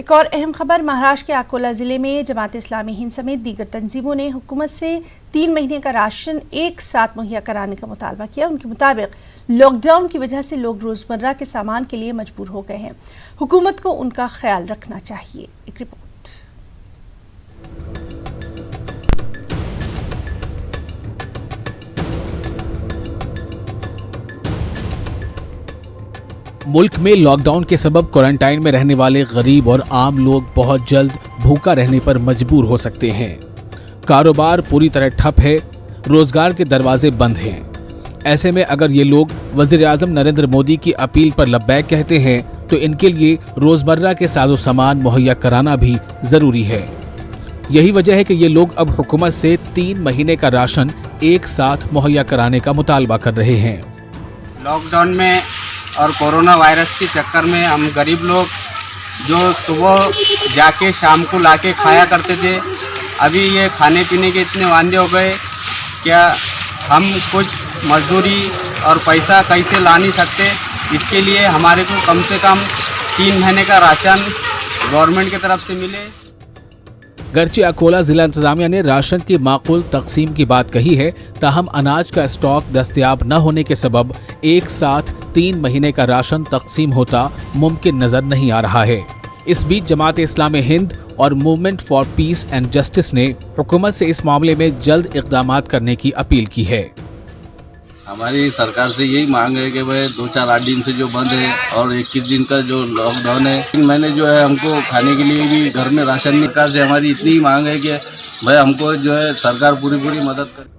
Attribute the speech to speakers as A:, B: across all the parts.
A: एक और अहम खबर, महाराष्ट्र के अकोला जिले में जमात इस्लामी हिंद समेत दीगर तंजीमों ने हुकूमत से 3 महीने का राशन एक साथ मुहैया कराने का मुतालबा किया। उनके मुताबिक लॉकडाउन की वजह से लोग रोजमर्रा के सामान के लिए मजबूर हो गए हैं, हुकूमत को उनका ख्याल रखना चाहिए। एक रिपोर्ट।
B: मुल्क में लॉकडाउन के सबब क्वारंटाइन में रहने वाले गरीब और आम लोग बहुत जल्द भूखा रहने पर मजबूर हो सकते हैं। कारोबार पूरी तरह ठप है, रोजगार के दरवाजे बंद हैं। ऐसे में अगर ये लोग वज़ीर-ए-आज़म नरेंद्र मोदी की अपील पर लब्बैक कहते हैं तो इनके लिए रोजमर्रा के साजो सामान मुहैया कराना भी जरूरी है। यही वजह है कि ये लोग अब हुकूमत से 3 महीने का राशन एक साथ मुहैया कराने का मुतालबा कर रहे हैं।
C: लॉकडाउन में और कोरोना वायरस के चक्कर में हम गरीब लोग जो सुबह जाके शाम को लाके खाया करते थे, अभी ये खाने पीने के इतने वांदे हो गए, क्या हम कुछ मजदूरी और पैसा कैसे ला नहीं सकते। इसके लिए हमारे को कम से कम 3 महीने का राशन गवर्नमेंट की तरफ से मिले।
B: गर्चे अकोला जिला इंतजामिया ने राशन की माकूल तकसीम की बात कही है, ताहम अनाज का स्टॉक दस्तयाब न होने के सबब एक साथ 3 महीने का राशन तकसीम होता मुमकिन नजर नहीं आ रहा है। इस बीच जमात इस्लामी हिंद और movement for piece and justice ने हुकूमत से इस मामले में जल्द इक़दाम करने की अपील की है।
D: हमारी सरकार से यही मांग है कि भाई 2-4-8 दिन से जो बंद है और 21 दिन का जो लॉकडाउन है, 3 महीने जो है हमको खाने के लिए भी घर में राशन नहीं। सरकार से हमारी इतनी मांग है कि भाई हमको जो है सरकार पूरी मदद करे।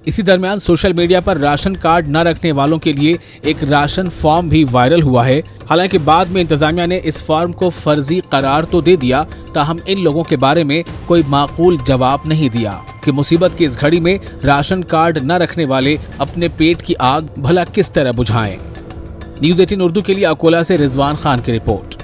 B: इसी दरमियान सोशल मीडिया पर राशन कार्ड न रखने वालों के लिए एक राशन फॉर्म भी वायरल हुआ है। हालांकि बाद में इंतजामिया ने इस फॉर्म को फर्जी करार तो दे दिया, ताहम इन लोगों के बारे में कोई माकूल जवाब नहीं दिया कि मुसीबत की इस घड़ी में राशन कार्ड न रखने वाले अपने पेट की आग भला किस तरह बुझाएं। न्यूज़ 18 उर्दू के लिए अकोला से रिजवान खान की रिपोर्ट।